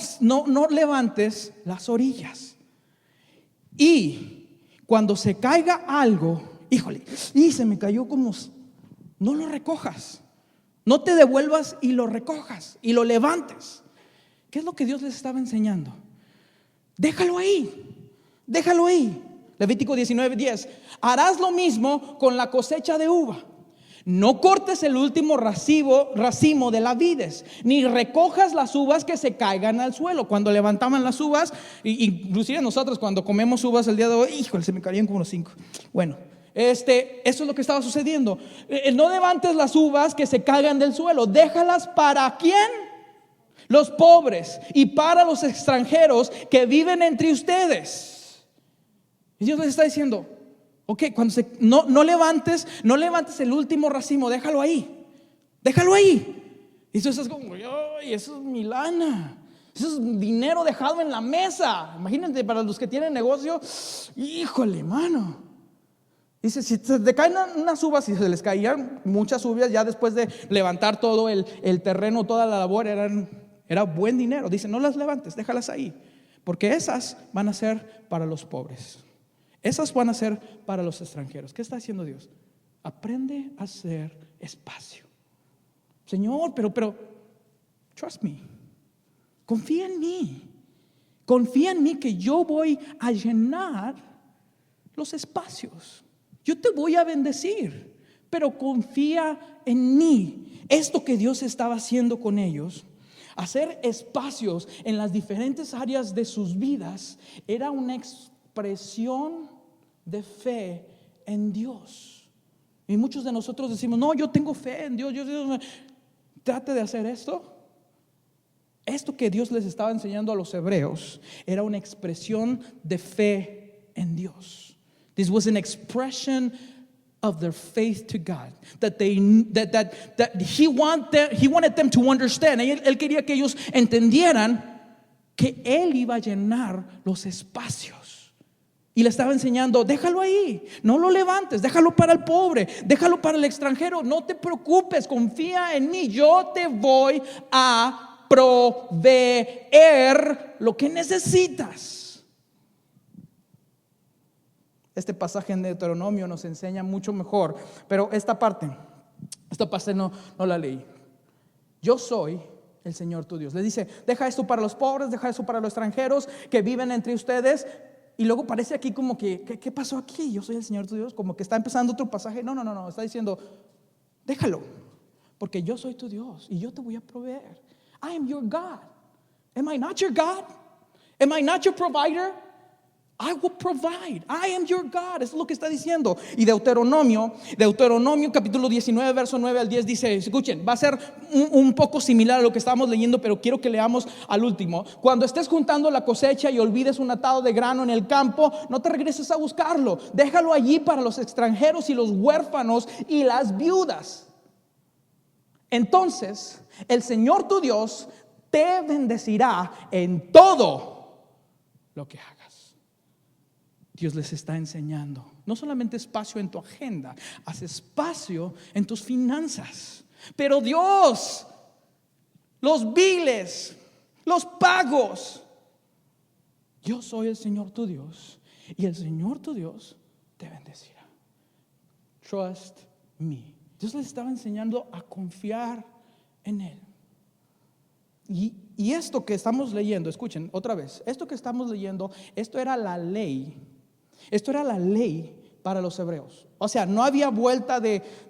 levantes las orillas. Y cuando se caiga algo, híjole, y se me cayó como, no lo recojas. No te devuelvas y lo recojas y lo levantes. ¿Qué es lo que Dios les estaba enseñando? Déjalo ahí. Levítico 19:10. Harás lo mismo con la cosecha de uva. No cortes el último racimo de la vides, ni recojas las uvas que se caigan al suelo. Cuando levantaban las uvas, inclusive nosotros cuando comemos uvas el día de hoy, híjole, se me caían como unos 5. Bueno, eso es lo que estaba sucediendo. No levantes las uvas que se caigan del suelo. Déjalas para ¿quién? Los pobres y para los extranjeros que viven entre ustedes. Y Dios les está diciendo: ok, cuando no levantes el último racimo, déjalo ahí. Y eso es como, ay, eso es mi lana, eso es dinero dejado en la mesa. Imagínate, para los que tienen negocio, híjole, mano. Dice, si se te caen unas uvas, si se les caían muchas uvas, ya después de levantar todo el terreno, toda la labor, era buen dinero. Dice, no las levantes, déjalas ahí, porque esas van a ser para los pobres. Esas van a ser para los extranjeros. ¿Qué está haciendo Dios? Aprende a hacer espacio. Señor, pero trust me. Confía en mí que yo voy a llenar los espacios. Yo te voy a bendecir, pero confía en mí. Esto que Dios estaba haciendo con ellos, hacer espacios en las diferentes áreas de sus vidas, era una expresión de fe en Dios. Y muchos de nosotros decimos, no, yo tengo fe en Dios. Trate de hacer esto. Esto que Dios les estaba enseñando a los hebreos era una expresión de fe en Dios. This was an expression of their faith to God, that he wanted them to understand. Él quería que ellos entendieran que Él iba a llenar los espacios. Y le estaba enseñando, déjalo ahí, no lo levantes, déjalo para el pobre, déjalo para el extranjero, no te preocupes, confía en mí, yo te voy a proveer lo que necesitas. Este pasaje en Deuteronomio nos enseña mucho mejor, pero esta parte no la leí. Yo soy el Señor tu Dios. Le dice, deja esto para los pobres, deja esto para los extranjeros que viven entre ustedes. Y luego parece aquí como que, ¿qué pasó aquí? Yo soy el Señor tu Dios. Como que está empezando otro pasaje. No. Está diciendo, déjalo, porque yo soy tu Dios y yo te voy a proveer. I am your God. Am I not your God? Am I not your provider? I will provide. I am your God. Eso es lo que está diciendo. Y Deuteronomio capítulo 19, verso 9 al 10 dice, escuchen, va a ser un poco similar a lo que estábamos leyendo, pero quiero que leamos al último. Cuando estés juntando la cosecha y olvides un atado de grano en el campo, no te regreses a buscarlo. Déjalo allí para los extranjeros y los huérfanos y las viudas. Entonces, el Señor tu Dios te bendecirá en todo lo que hagas. Dios les está enseñando, no solamente espacio en tu agenda, haz espacio en tus finanzas. Pero Dios, los biles, los pagos, yo soy el Señor tu Dios y el Señor tu Dios te bendecirá. Trust me. Dios les estaba enseñando a confiar en Él. Y esto que estamos leyendo, escuchen otra vez, esto que estamos leyendo, esto era la ley. Esto era la ley para los hebreos. O sea, no había vuelta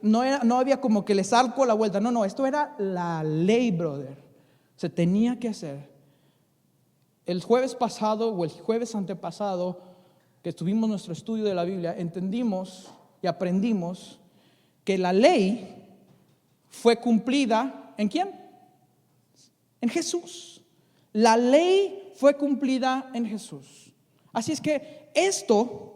no había como que les salgo la vuelta. No, esto era la ley, brother. Se tenía que hacer. El jueves pasado o el jueves antepasado que tuvimos nuestro estudio de la Biblia, entendimos y aprendimos que la ley fue cumplida ¿en quién? En Jesús. La ley fue cumplida en Jesús. Así es que esto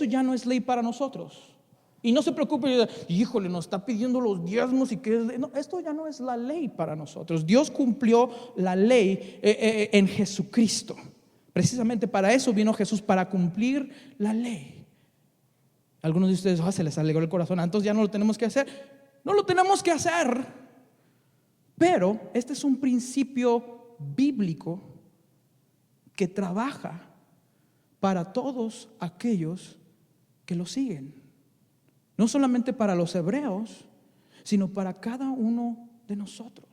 ya no es ley para nosotros. Y no se preocupe, híjole, nos está pidiendo los diezmos y que no, esto ya no es la ley para nosotros. Dios cumplió la ley en Jesucristo. Precisamente para eso vino Jesús, para cumplir la ley. Algunos de ustedes, se les alegró el corazón, entonces ya no lo tenemos que hacer. No lo tenemos que hacer, pero este es un principio bíblico que trabaja para todos aquellos que lo siguen. No solamente para los hebreos, sino para cada uno de nosotros.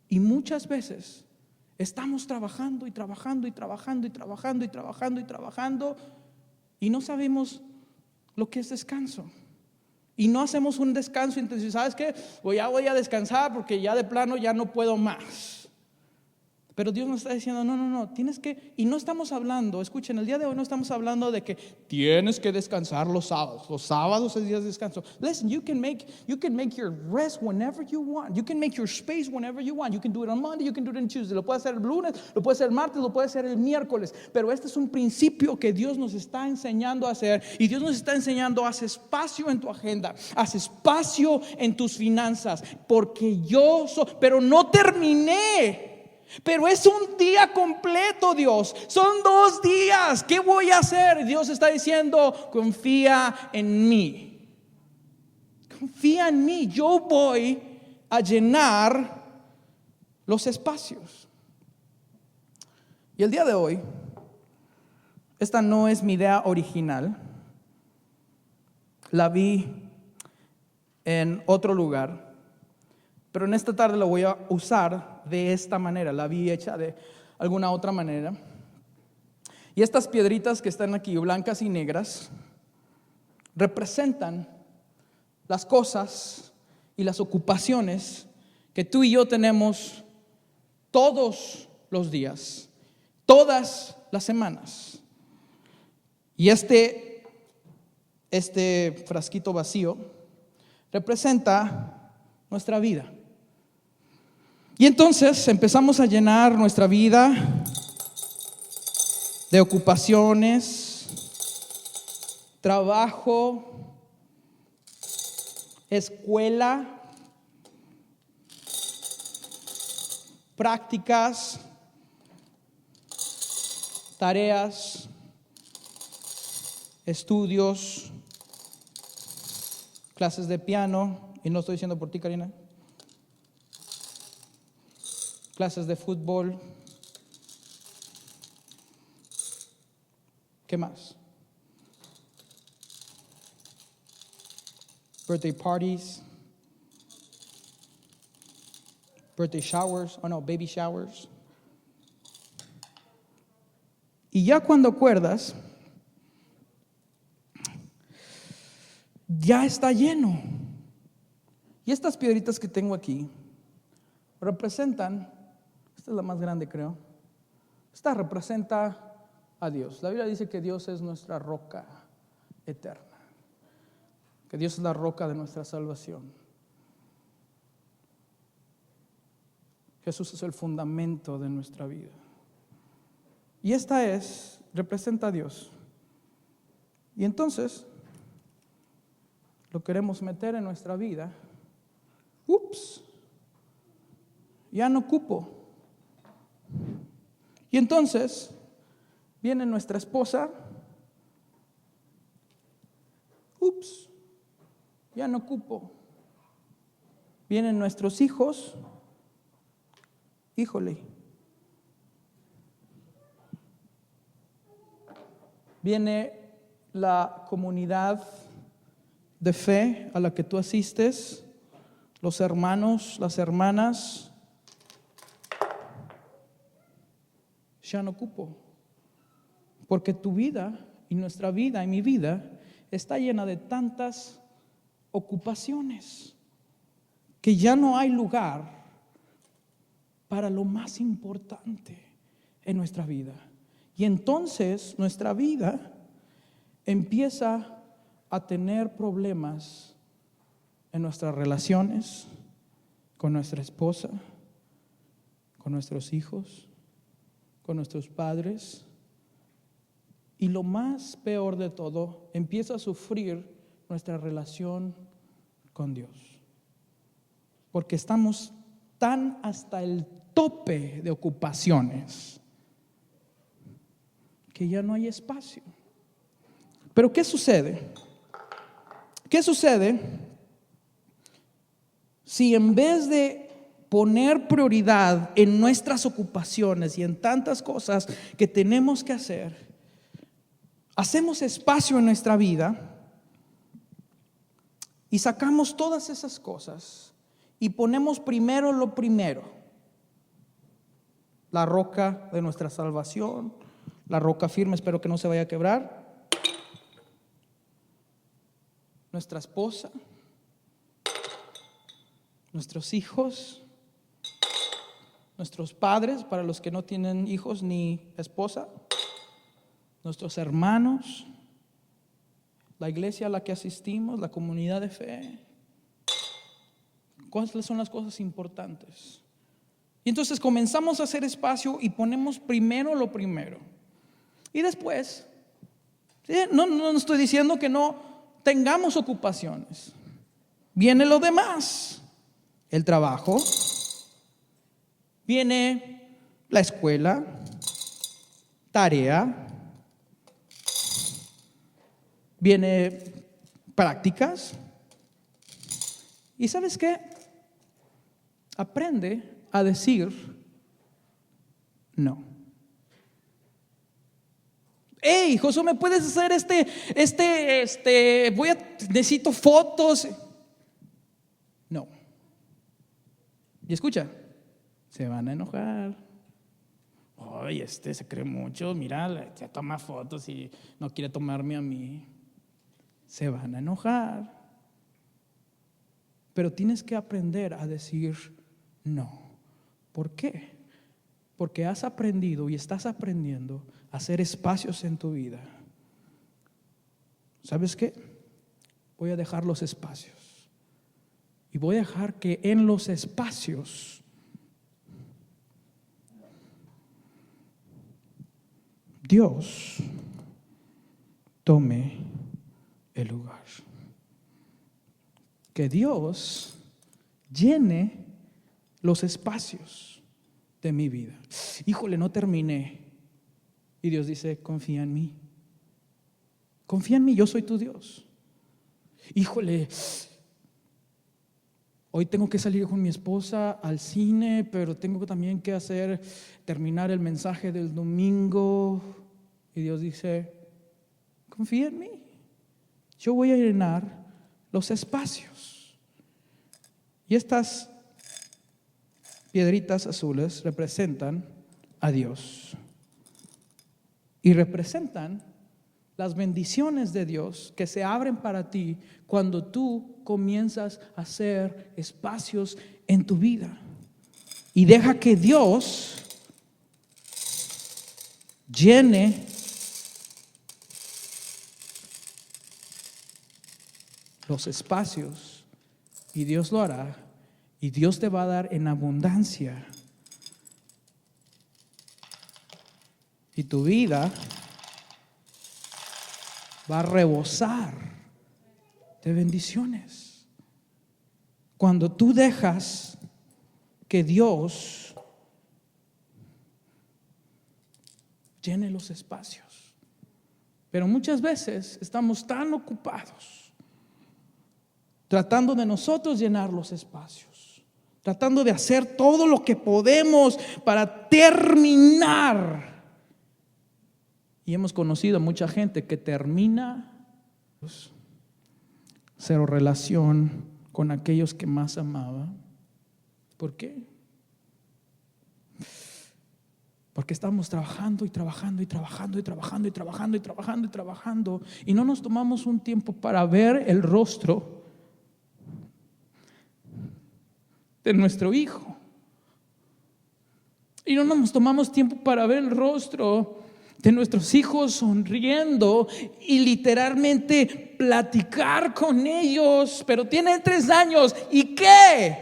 Y muchas veces estamos trabajando y no sabemos lo que es descanso. Y no hacemos un descanso intensivo. ¿Sabes qué? Pues ya voy a descansar porque ya de plano ya no puedo más. Pero Dios nos está diciendo, no, tienes que, y no estamos hablando, escuchen, el día de hoy no estamos hablando de que tienes que descansar los sábados. Los sábados es días de descanso. Listen, you can make your rest whenever you want. You can make your space whenever you want. You can do it on Monday, you can do it on Tuesday. Lo puedes hacer el lunes, lo puedes hacer el martes, lo puedes hacer el miércoles. Pero este es un principio que Dios nos está enseñando a hacer. Y Dios nos está enseñando, haz espacio en tu agenda, haz espacio en tus finanzas. Porque yo soy, pero no terminé. Pero es un día completo, Dios. Son 2 días. ¿Qué voy a hacer? Dios está diciendo, confía en mí. Confía en mí. Yo voy a llenar los espacios. Y el día de hoy, esta no es mi idea original. La vi en otro lugar. Pero en esta tarde la voy a usar de esta manera. La vi hecha de alguna otra manera. Y estas piedritas que están aquí, blancas y negras, representan las cosas y las ocupaciones que tú y yo tenemos todos los días, todas las semanas. Y este frasquito vacío representa nuestra vida. Y entonces empezamos a llenar nuestra vida de ocupaciones, trabajo, escuela, prácticas, tareas, estudios, clases de piano, y no estoy diciendo por ti, Karina, clases de fútbol. ¿Qué más? Birthday parties, birthday showers, baby showers. Y ya cuando acuerdas, ya está lleno. Y estas piedritas que tengo aquí representan, esta es la más grande creo, esta representa a Dios. La Biblia dice que Dios es nuestra roca eterna, que Dios es la roca de nuestra salvación. Jesús es el fundamento de nuestra vida. Y esta representa a Dios. Y entonces lo queremos meter en nuestra vida. Ya no cupo. Y entonces viene nuestra esposa. Ya no cupo. Vienen nuestros hijos. Híjole. Viene la comunidad de fe a la que tú asistes, los hermanos, las hermanas. Ya no cupo. Porque tu vida y nuestra vida y mi vida está llena de tantas ocupaciones que ya no hay lugar para lo más importante en nuestra vida. Y entonces nuestra vida empieza a tener problemas en nuestras relaciones con nuestra esposa, con nuestros hijos, con nuestros padres. Y lo más peor de todo, empieza a sufrir nuestra relación con Dios. Porque estamos tan hasta el tope de ocupaciones que ya no hay espacio. Pero ¿qué sucede? ¿Qué sucede si en vez de poner prioridad en nuestras ocupaciones y en tantas cosas que tenemos que hacer, hacemos espacio en nuestra vida y sacamos todas esas cosas y ponemos primero lo primero? La roca de nuestra salvación, la roca firme, espero que no se vaya a quebrar. Nuestra esposa, nuestros hijos, nuestros padres, para los que no tienen hijos ni esposa, nuestros hermanos, la iglesia a la que asistimos, la comunidad de fe. ¿Cuáles son las cosas importantes? Y entonces comenzamos a hacer espacio y ponemos primero lo primero. Y después, no estoy diciendo que no tengamos ocupaciones. Viene lo demás, el trabajo, viene la escuela, tarea, viene prácticas. ¿Y sabes qué? Aprende a decir no. Hey, Josué, ¿me puedes hacer necesito fotos? No. Y escucha, se van a enojar. Oye, se cree mucho, mira, se toma fotos y no quiere tomarme a mí. Se van a enojar. Pero tienes que aprender a decir no. ¿Por qué? Porque has aprendido y estás aprendiendo a hacer espacios en tu vida. ¿Sabes qué? Voy a dejar los espacios. Y voy a dejar que en los espacios Dios tome el lugar. Que Dios llene los espacios de mi vida. Híjole, no terminé. Y Dios dice, confía en mí. Confía en mí, yo soy tu Dios. Híjole, hoy tengo que salir con mi esposa al cine, pero tengo también que terminar el mensaje del domingo. Y Dios dice, confía en mí. Yo voy a llenar los espacios. Y estas piedritas azules representan a Dios y representan las bendiciones de Dios que se abren para ti cuando tú comienzas a hacer espacios en tu vida y deja que Dios llene los espacios, y Dios lo hará, y Dios te va a dar en abundancia, y tu vida va a rebosar de bendiciones cuando tú dejas que Dios llene los espacios. Pero muchas veces estamos tan ocupados tratando de nosotros llenar los espacios, tratando de hacer todo lo que podemos para terminar. Y hemos conocido a mucha gente que termina cero relación con aquellos que más amaba. ¿Por qué? Porque estamos trabajando y trabajando y trabajando y trabajando y trabajando y trabajando y trabajando y no nos tomamos un tiempo para ver el rostro de nuestro hijo. Y no nos tomamos tiempo para ver el rostro de nuestros hijos sonriendo y literalmente platicar con ellos. Pero tienen 3 años, ¿y qué?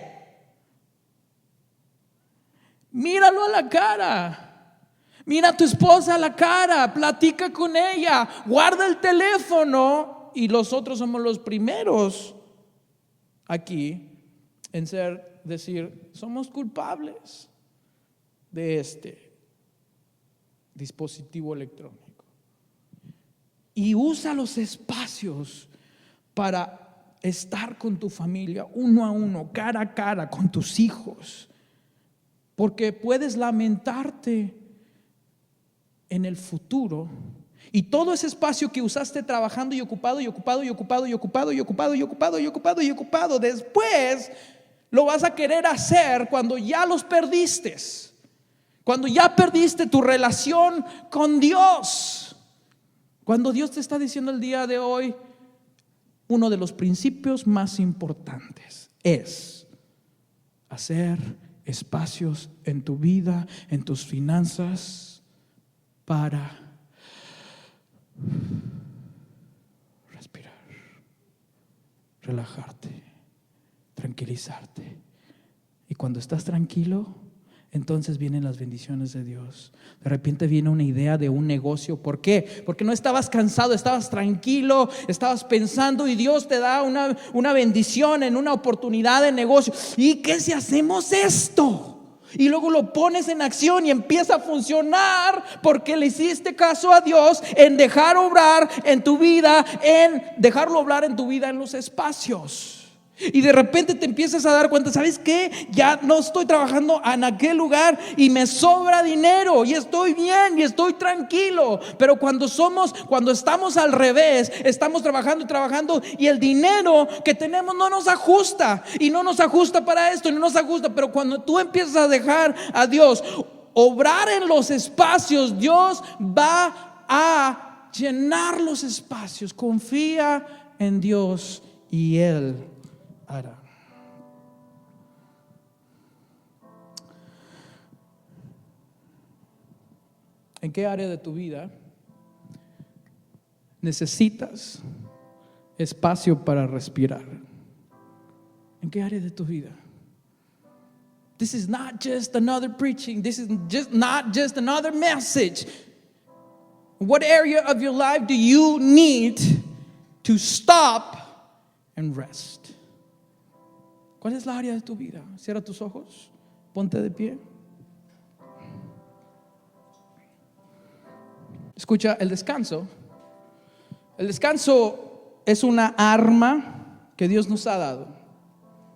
Míralo a la cara. Mira a tu esposa a la cara, platica con ella, guarda el teléfono. Y nosotros somos los primeros aquí en decir, somos culpables de este dispositivo electrónico. Y usa los espacios para estar con tu familia, uno a uno, cara a cara, con tus hijos. Porque puedes lamentarte en el futuro y todo ese espacio que usaste trabajando y ocupado y ocupado y ocupado y ocupado y ocupado y ocupado y ocupado y ocupado, después lo vas a querer hacer cuando ya los perdiste, cuando ya perdiste tu relación con Dios, cuando Dios te está diciendo el día de hoy, uno de los principios más importantes es hacer espacios en tu vida, en tus finanzas, para respirar, relajarte, tranquilizarte. Y cuando estás tranquilo, entonces vienen las bendiciones de Dios. De repente viene una idea de un negocio. ¿Por qué? Porque no estabas cansado, estabas tranquilo, estabas pensando y Dios te da una bendición en una oportunidad de negocio. ¿Y qué si hacemos esto? Y luego lo pones en acción y empieza a funcionar porque le hiciste caso a Dios en dejar obrar en tu vida, en dejarlo obrar en tu vida en los espacios. Y de repente te empiezas a dar cuenta, ¿sabes qué? Ya no estoy trabajando en aquel lugar y me sobra dinero y estoy bien y estoy tranquilo. Pero cuando estamos al revés, estamos trabajando y trabajando y el dinero que tenemos no nos ajusta y no nos ajusta para esto y no nos ajusta. Pero cuando tú empiezas a dejar a Dios obrar en los espacios, Dios va a llenar los espacios. Confía en Dios y Él hará. ¿En qué área de tu vida necesitas espacio para respirar? ¿En qué área de tu vida? This is not just another preaching. This is not just another message. What area of your life do you need to stop and rest? ¿Cuál es la área de tu vida? Cierra tus ojos, ponte de pie. Escucha, el descanso es una arma que Dios nos ha dado.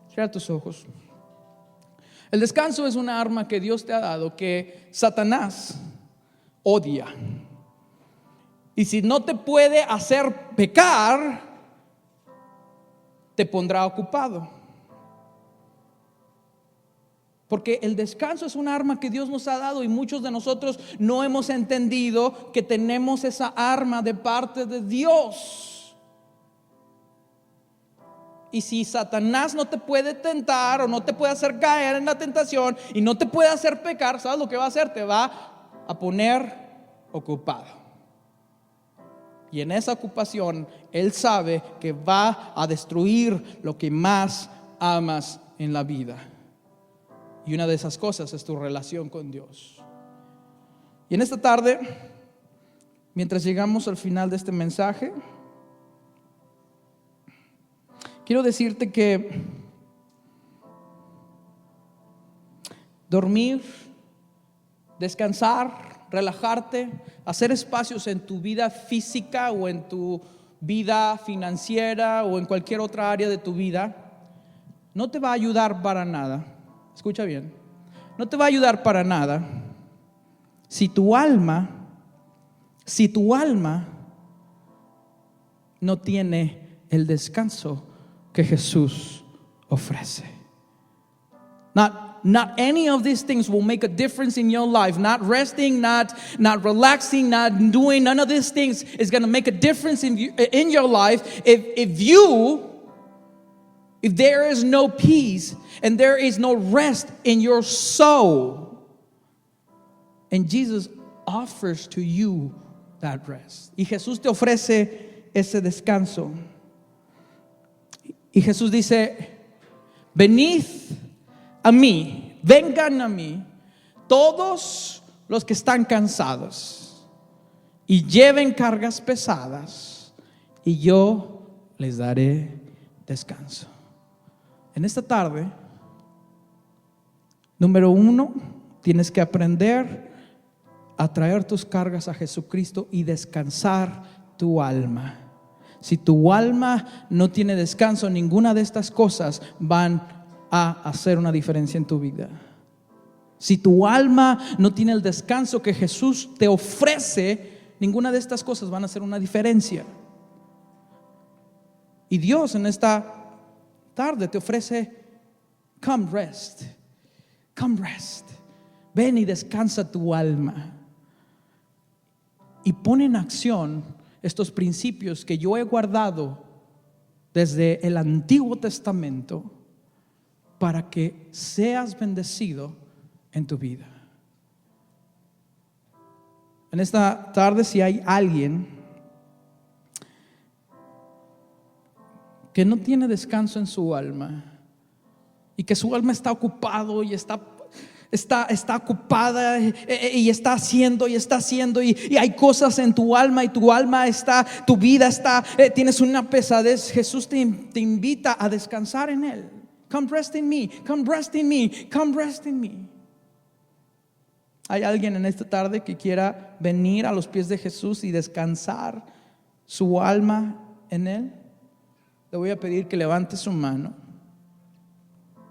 Cierra tus ojos. El descanso es una arma que Dios te ha dado que Satanás odia. Y si no te puede hacer pecar, te pondrá ocupado. Porque el descanso es un arma que Dios nos ha dado y muchos de nosotros no hemos entendido que tenemos esa arma de parte de Dios. Y si Satanás no te puede tentar o no te puede hacer caer en la tentación y no te puede hacer pecar, ¿sabes lo que va a hacer? Te va a poner ocupado. Y en esa ocupación Él sabe que va a destruir lo que más amas en la vida. Y una de esas cosas es tu relación con Dios. Y en esta tarde, mientras llegamos al final de este mensaje, quiero decirte que dormir, descansar, relajarte, hacer espacios en tu vida física o en tu vida financiera o en cualquier otra área de tu vida, no te va a ayudar para nada. Escucha bien, no te va a ayudar para nada si tu alma no tiene el descanso que Jesús ofrece. Not any of these things will make a difference in your life. Not resting, not relaxing, not doing none of these things is going to make a difference in your life if there is no peace and there is no rest in your soul. And Jesus offers to you that rest. Y Jesús te ofrece ese descanso. Y Jesús dice: venid a mí, vengan a mí, todos los que están cansados y lleven cargas pesadas, y yo les daré descanso. En esta tarde, número 1, tienes que aprender a traer tus cargas a Jesucristo y descansar tu alma. Si tu alma no tiene descanso, ninguna de estas cosas van a hacer una diferencia en tu vida. Si tu alma no tiene el descanso que Jesús te ofrece, ninguna de estas cosas van a hacer una diferencia. Y Dios en esta tarde te ofrece: come rest, ven y descansa tu alma. Y pon en acción estos principios que yo he guardado desde el Antiguo Testamento para que seas bendecido en tu vida. En esta tarde, si hay alguien que no tiene descanso en su alma y que su alma está ocupado y está ocupada y está haciendo y hay cosas en tu alma y tu vida está, tienes una pesadez, Jesús te invita a descansar en Él. Come rest in me, come rest in me, come rest in me. ¿Hay alguien en esta tarde que quiera venir a los pies de Jesús y descansar su alma en Él? Le voy a pedir que levante su mano.